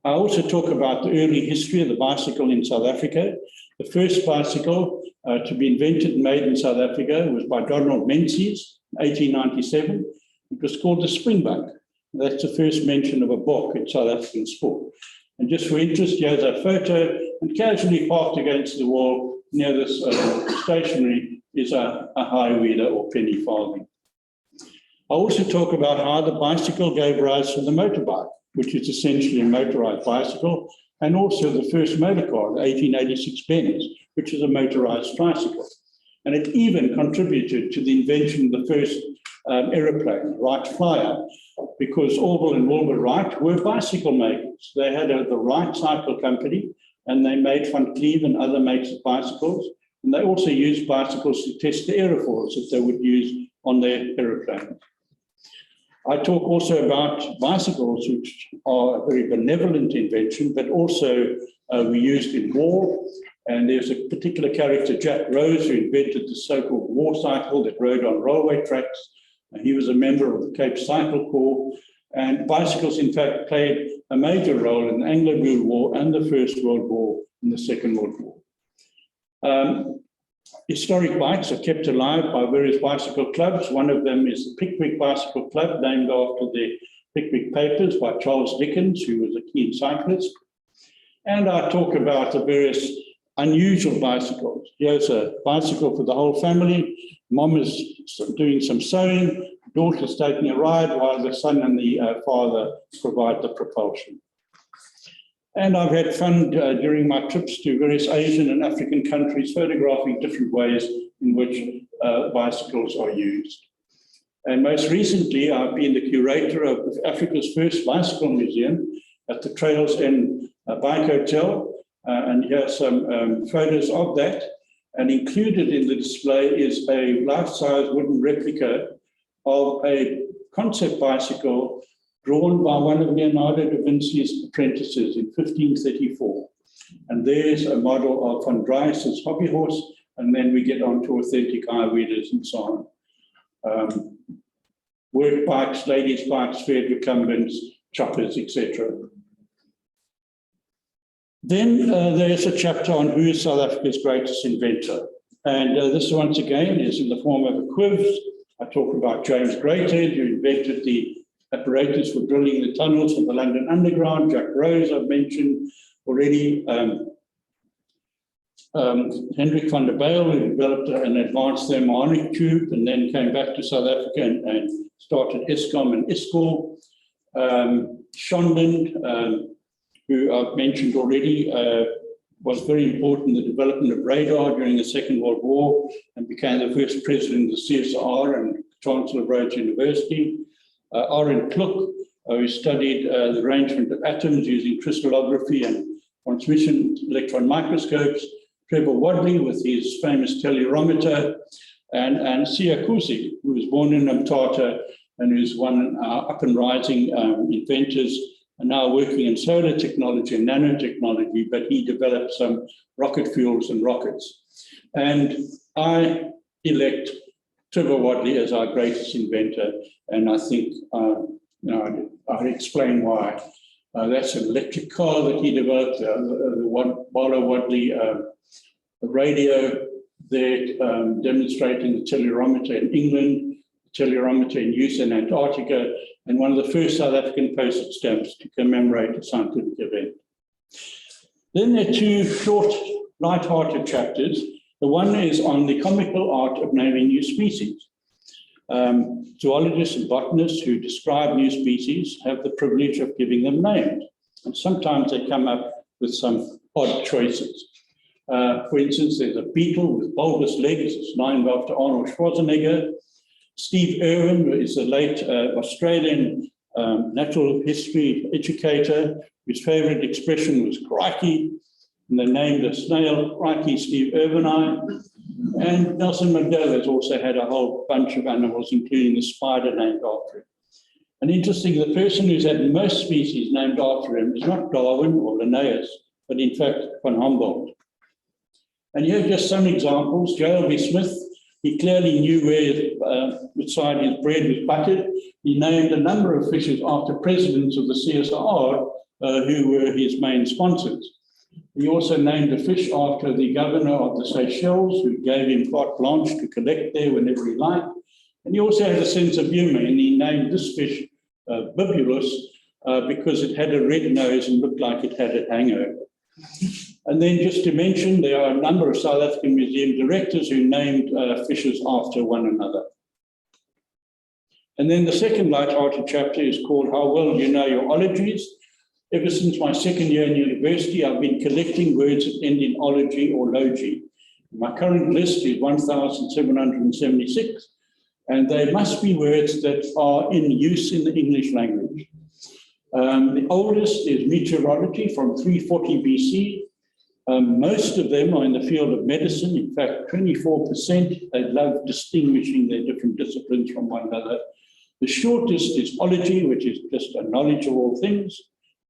I also talk about the early history of the bicycle in South Africa. The first bicycle to be invented and made in South Africa was by Donald Menzies in 1897. It was called the Springbok. That's the first mention of a bok in South African sport. And just for interest, here's a photo, and casually parked against the wall near this stationery is a high wheeler or penny farthing. I also talk about how the bicycle gave rise to the motorbike, which is essentially a motorized bicycle, and also the first motor car, the 1886 Benz, which is a motorized tricycle. And it even contributed to the invention of the first aeroplane, Wright Flyer, because Orville and Wilbur Wright were bicycle makers. They had the Wright Cycle Company, and they made Van Cleve and other makes of bicycles. And they also used bicycles to test the aerofoils that they would use on their aeroplanes. I talk also about bicycles, which are a very benevolent invention, but also we used in war. And there's a particular character, Jack Rose, who invented the so-called war cycle that rode on railway tracks. He was a member of the Cape Cycle Corps. And bicycles, in fact, played a major role in the Anglo-Boer War and the First World War and the Second World War. Historic bikes are kept alive by various bicycle clubs. One of them is the Pickwick Bicycle Club, named after the Pickwick Papers by Charles Dickens, who was a keen cyclist. And I talk about the various unusual bicycles. Here's a bicycle for the whole family. Mom is doing some sewing, daughter's taking a ride, while the son and the father provide the propulsion. And I've had fun during my trips to various Asian and African countries, photographing different ways in which bicycles are used. And most recently, I've been the curator of Africa's first bicycle museum at the Trails End Bike Hotel. And here are some photos of that. And included in the display is a life-size wooden replica of a concept bicycle drawn by one of Leonardo da Vinci's apprentices in 1534. And there's a model of von Drijs's hobby horse, and then we get on to authentic eye-weeders and so on. Work bikes, ladies' bikes, fair recumbents, choppers, etc. Then there's a chapter on who is South Africa's greatest inventor. And this once again is in the form of a quiz. I talk about James Greathead, who invented the apparatus for drilling the tunnels of the London Underground. Jack Rose, I've mentioned already. Hendrik van der Bijl, who developed an advanced thermohonic tube and then came back to South Africa and started Eskom and ISCOR. Shonland, who I've mentioned already, was very important in the development of radar during the Second World War and became the first president of the CSR and Chancellor of Rhodes University. Aaron Kluk, who studied the arrangement of atoms using crystallography and transmission electron microscopes. Trevor Wadley with his famous tellurimeter, and Siya Kusi, who was born in Mthatha and who's one of our up and rising inventors, and now working in solar technology and nanotechnology, but he developed some rocket fuels and rockets. And I elect Trevor Wadley as our greatest inventor, and I think I'll explain why. That's an electric car that he developed, the Barlow Wadley radio there demonstrating the tellurimeter in England, tellurimeter in use in Antarctica, and one of the first South African postage stamps to commemorate a scientific event. Then there are two short, light-hearted chapters. The one is on the comical art of naming new species. Zoologists and botanists who describe new species have the privilege of giving them names, and sometimes they come up with some odd choices. For instance, there's a beetle with bulbous legs. It's named after Arnold Schwarzenegger. Steve Irwin is a late Australian natural history educator whose favorite expression was crikey, and they named a snail Crikey Steve Irvini. And Nelson Mandela has also had a whole bunch of animals, including the spider named after him. And interesting, the person who's had most species named after him is not Darwin or Linnaeus, but in fact von Humboldt. And here are just some examples. J.L.B. Smith, he clearly knew which side his bread was buttered. He named a number of fishes after presidents of the CSR who were his main sponsors. He also named a fish after the governor of the Seychelles, who gave him carte blanche to collect there whenever he liked. And he also had a sense of humor, and he named this fish Bibulus because it had a red nose and looked like it had a hangover. And then just to mention, there are a number of South African museum directors who named fishes after one another. And then the second light-hearted chapter is called How Well You Know Your Ologies. Ever since my second year in university, I've been collecting words that end in ology or logy. My current list is 1,776, and they must be words that are in use in the English language. The oldest is meteorology from 340 BC. Most of them are in the field of medicine. In fact, 24%, they love distinguishing their different disciplines from one another. The shortest is ology, which is just a knowledge of all things,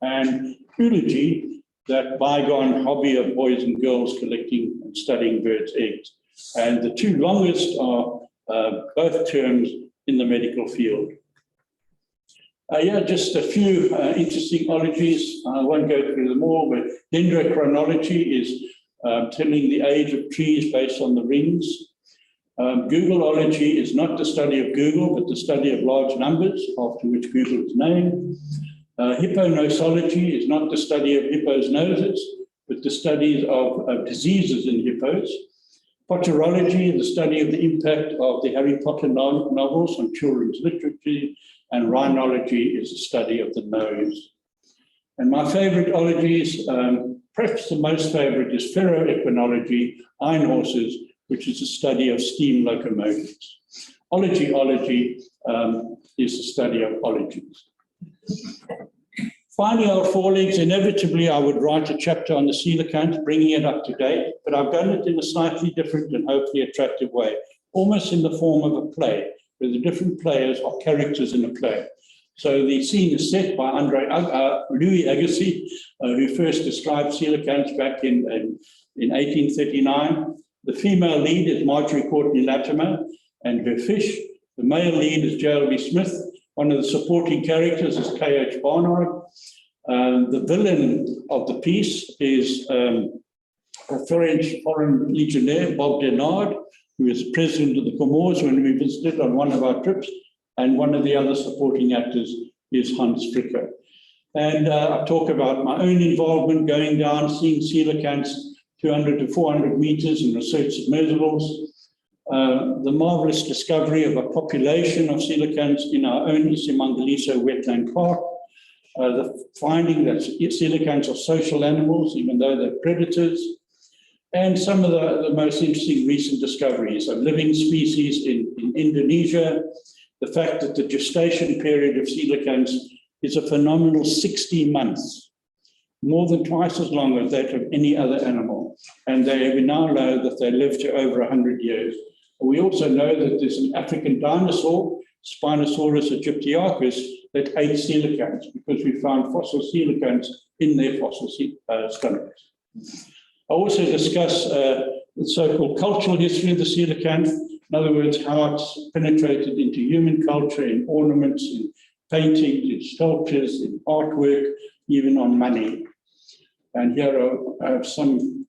and eulogy, that bygone hobby of boys and girls collecting and studying birds' eggs. And the two longest are both terms in the medical field. Just a few interesting ologies. I won't go through them all, but dendrochronology is telling the age of trees based on the rings. Googleology is not the study of Google, but the study of large numbers, after which Google is named. Hipponosology is not the study of hippos' noses, but the studies of diseases in hippos. Potterology, the study of the impact of the Harry Potter novels on children's literature, and rhinology is the study of the nose. And my favorite ologies, perhaps the most favorite, is ferroequinology, iron horses, which is the study of steam locomotives. Ology is the study of ologies. Finally, our forelegs, inevitably, I would write a chapter on the coelacanth, bringing it up to date, but I've done it in a slightly different and hopefully attractive way, almost in the form of a play, where the different players are characters in a play. So the scene is set by Louis Agassiz, who first described coelacanths back in 1839. The female lead is Marjorie Courtney Latimer and her fish. The male lead is J.L.B. Smith. One of the supporting characters is K.H. Barnard. The villain of the piece is a French foreign legionnaire, Bob Denard, who is president of the Comores when we visited on one of our trips. And one of the other supporting actors is Hans Fricker. And I talk about my own involvement going down, seeing coelacanths 200 to 400 meters in research submersibles. The marvelous discovery of a population of coelacanths in our own Isimangaliso wetland park. The finding that coelacanths are social animals, even though they're predators. And some of the most interesting recent discoveries of living species in Indonesia. The fact that the gestation period of coelacanths is a phenomenal 60 months, more than twice as long as that of any other animal. And we now know that they live to over 100 years. We also know that there's an African dinosaur, Spinosaurus aegyptiacus, that ate coelacanths because we found fossil coelacanths in their fossil stomachs. I also discuss the so-called cultural history of the coelacanth. In other words, how it's penetrated into human culture, in ornaments, in paintings, in sculptures, in artwork, even on money. And here I have some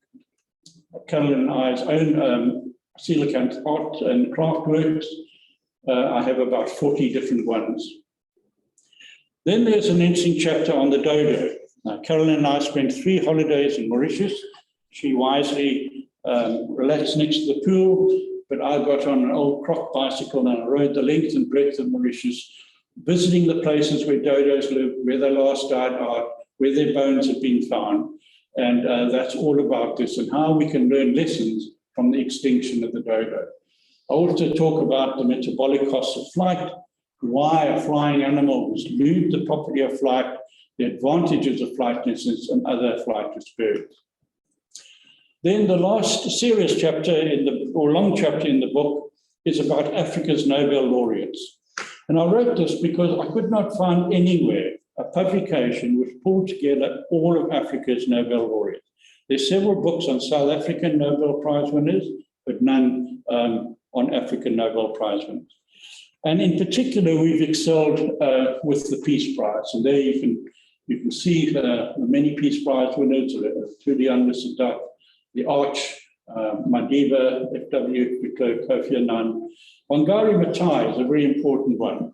Carolyn and I's own coelacanth art and craft works. I have about 40 different ones. Then there's an interesting chapter on the dodo. Now, Carolyn and I spent 3 holidays in Mauritius. She wisely relaxed next to the pool, but I got on an old croc bicycle and I rode the length and breadth of Mauritius, visiting the places where dodos live, where they last died out, where their bones have been found. And that's all about this and how we can learn lessons from the extinction of the dodo. I also talk about the metabolic costs of flight, why a flying animal was lose the property of flight, the advantages of flightlessness and other flightless birds. Then the last serious chapter long chapter in the book is about Africa's Nobel laureates. And I wrote this because I could not find anywhere a publication which pulled together all of Africa's Nobel laureates. There's several books on South African Nobel Prize winners, but none on African Nobel Prize winners. And in particular, we've excelled with the Peace Prize. And there you can see the many Peace Prize winners, Tulian Lissadak, the Arch, Madiba, F.W. Kofi Annan. Wangari Maathai is a very important one.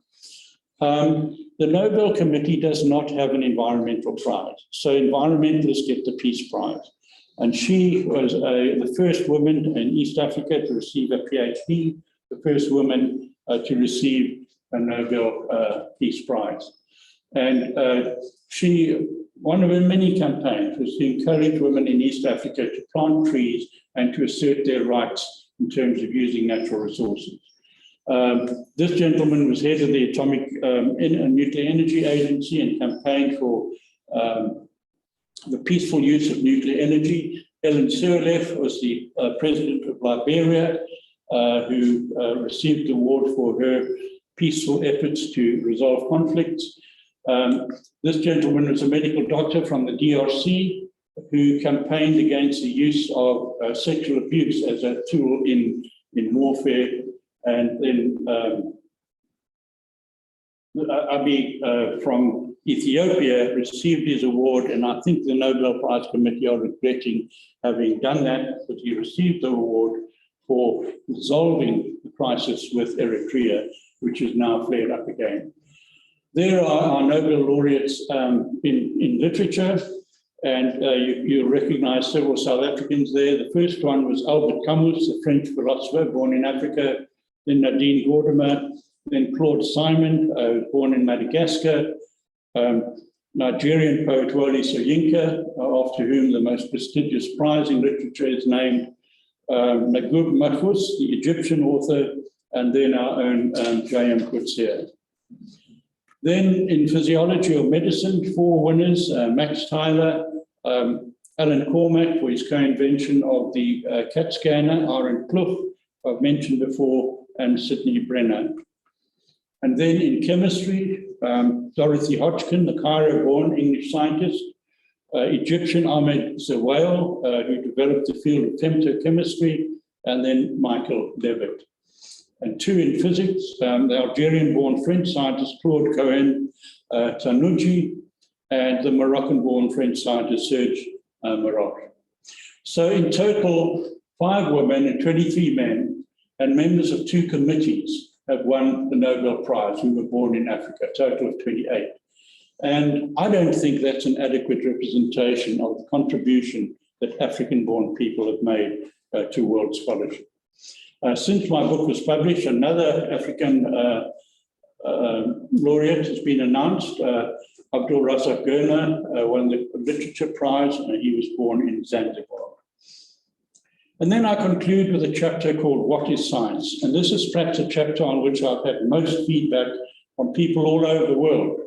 The Nobel Committee does not have an environmental prize, so environmentalists get the Peace Prize. And she was the first woman in East Africa to receive a PhD, the first woman to receive a Nobel Peace Prize. And one of her many campaigns was to encourage women in East Africa to plant trees and to assert their rights in terms of using natural resources. This gentleman was head of the Atomic Nuclear Energy Agency and campaigned for the peaceful use of nuclear energy. Ellen Sirleaf was the president of Liberia, who received the award for her peaceful efforts to resolve conflicts. This gentleman was a medical doctor from the DRC who campaigned against the use of sexual abuse as a tool in warfare. And then Abiy from Ethiopia received his award, and I think the Nobel Prize Committee are regretting having done that, but he received the award for resolving the crisis with Eritrea, which is now flared up again. There are our Nobel laureates in literature, and you recognize several South Africans there. The first one was Albert Camus, the French philosopher born in Africa, then Nadine Gordimer, then Claude Simon, born in Madagascar, Nigerian poet Wole Soyinka, after whom the most prestigious prize in literature is named, Magub Mahfouz, the Egyptian author, and then our own J.M. Coetzee. Then in physiology or medicine, 4 winners, Max Tyler, Alan Cormack for his co-invention of the CAT scanner, Aaron Plough, I've mentioned before, and Sidney Brenner. And then in chemistry, Dorothy Hodgkin, the Cairo-born English scientist, Egyptian Ahmed Zewail, who developed the field of femtochemistry, and then Michael Levitt. And 2 in physics, the Algerian-born French scientist Claude Cohen Tanouji, and the Moroccan-born French scientist Serge Maroc. So in total, 5 women and 23 men, and members of 2 committees have won the Nobel Prize who were born in Africa, a total of 28. And I don't think that's an adequate representation of the contribution that African-born people have made to world scholarship. Since my book was published, another African laureate has been announced. Abdul Razak Gurna won the Literature Prize, and he was born in Zanzibar. And then I conclude with a chapter called What is Science? And this is perhaps a chapter on which I've had most feedback from people all over the world,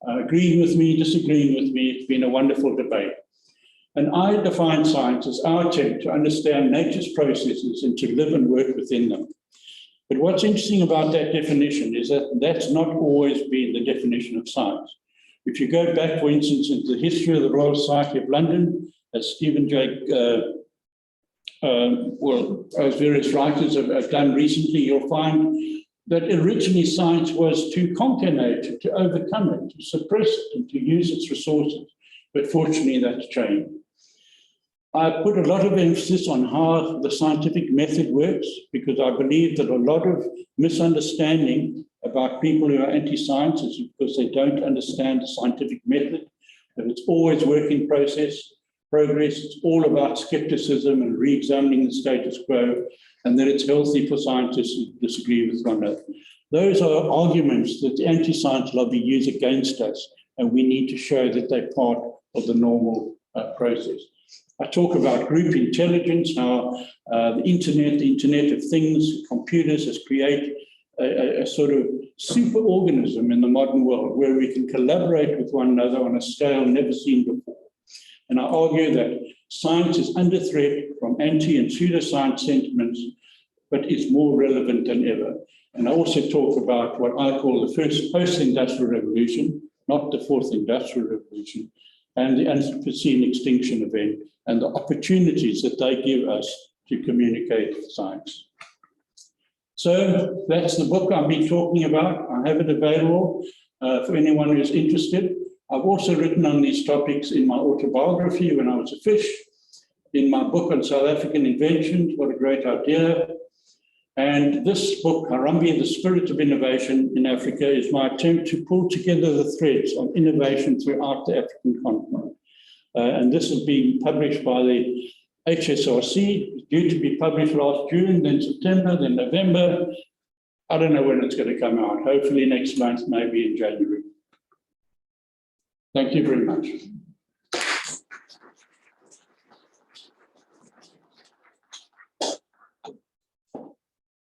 agreeing with me, disagreeing with me. It's been a wonderful debate. And I define science as our attempt to understand nature's processes and to live and work within them. But what's interesting about that definition is that that's not always been the definition of science. If you go back, for instance, into the history of the Royal Society of London, as Stephen Jay, as various writers have done recently, you'll find that originally science was to conquer nature, to overcome it, to suppress it, and to use its resources. But fortunately, that's changed. I put a lot of emphasis on how the scientific method works, because I believe that a lot of misunderstanding about people who are anti-science is because they don't understand the scientific method, that it's always work in progress, it's all about skepticism and re-examining the status quo, and that it's healthy for scientists to disagree with one another. Those are arguments that the anti-science lobby use against us, and we need to show that they're part of the normal process. I talk about group intelligence, how the Internet of Things, computers has created a sort of super organism in the modern world where we can collaborate with one another on a scale never seen before. And I argue that science is under threat from anti and pseudoscience sentiments, but is more relevant than ever. And I also talk about what I call the first post-industrial revolution, not the fourth industrial revolution, and the unforeseen extinction event, and the opportunities that they give us to communicate science. So that's the book I've been talking about. I have it available for anyone who's interested. I've also written on these topics in my autobiography, When I Was a Fish, in my book on South African inventions, What a Great Idea. And this book, Harambee, The Spirit of Innovation in Africa, is my attempt to pull together the threads of innovation throughout the African continent. And this is being published by the RSSAf, due to be published last June, then September, then November. I don't know when it's going to come out. Hopefully next month, maybe in January. Thank you very much.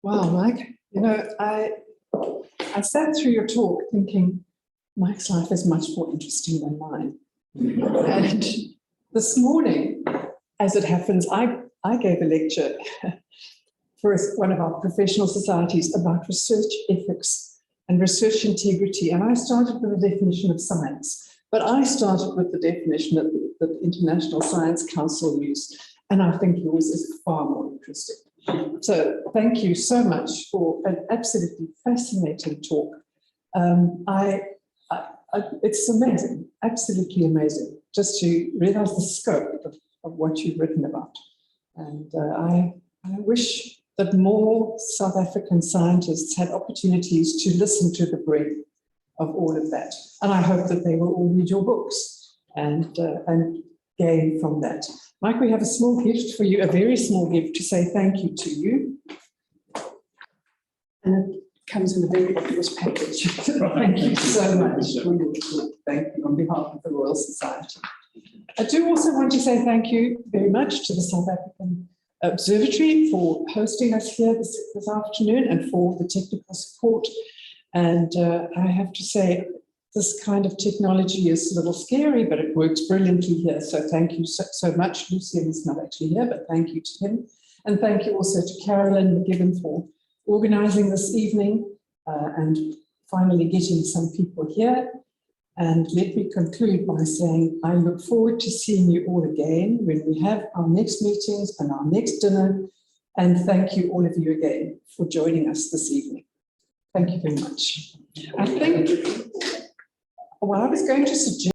Wow, Mike. You know, I sat through your talk thinking, Mike's life is much more interesting than mine. And this morning, as it happens, I gave a lecture for one of our professional societies about research ethics and research integrity. And I started with the definition of science, but I started with the definition that the International Science Council used. And I think yours is far more interesting. So thank you so much for an absolutely fascinating talk. It's amazing, absolutely amazing, just to realize the scope of what you've written about. And I wish that more South African scientists had opportunities to listen to the breadth of all of that. And I hope that they will all read your books and gain from that. Mike, we have a small gift for you, a very small gift to say thank you to you. And it comes in a very obvious package. Thank you so much for your talk. Thank you on behalf of the Royal Society. I do also want to say thank you very much to the South African Observatory for hosting us here this afternoon and for the technical support. And I have to say, this kind of technology is a little scary, but it works brilliantly here. So thank you so much. Lucian is not actually here, but thank you to him. And thank you also to Carolyn McGibbon for organizing this evening and finally getting some people here. And let me conclude by saying I look forward to seeing you all again when we have our next meetings and our next dinner. And thank you, all of you again, for joining us this evening. Thank you very much. I think, well, I was going to suggest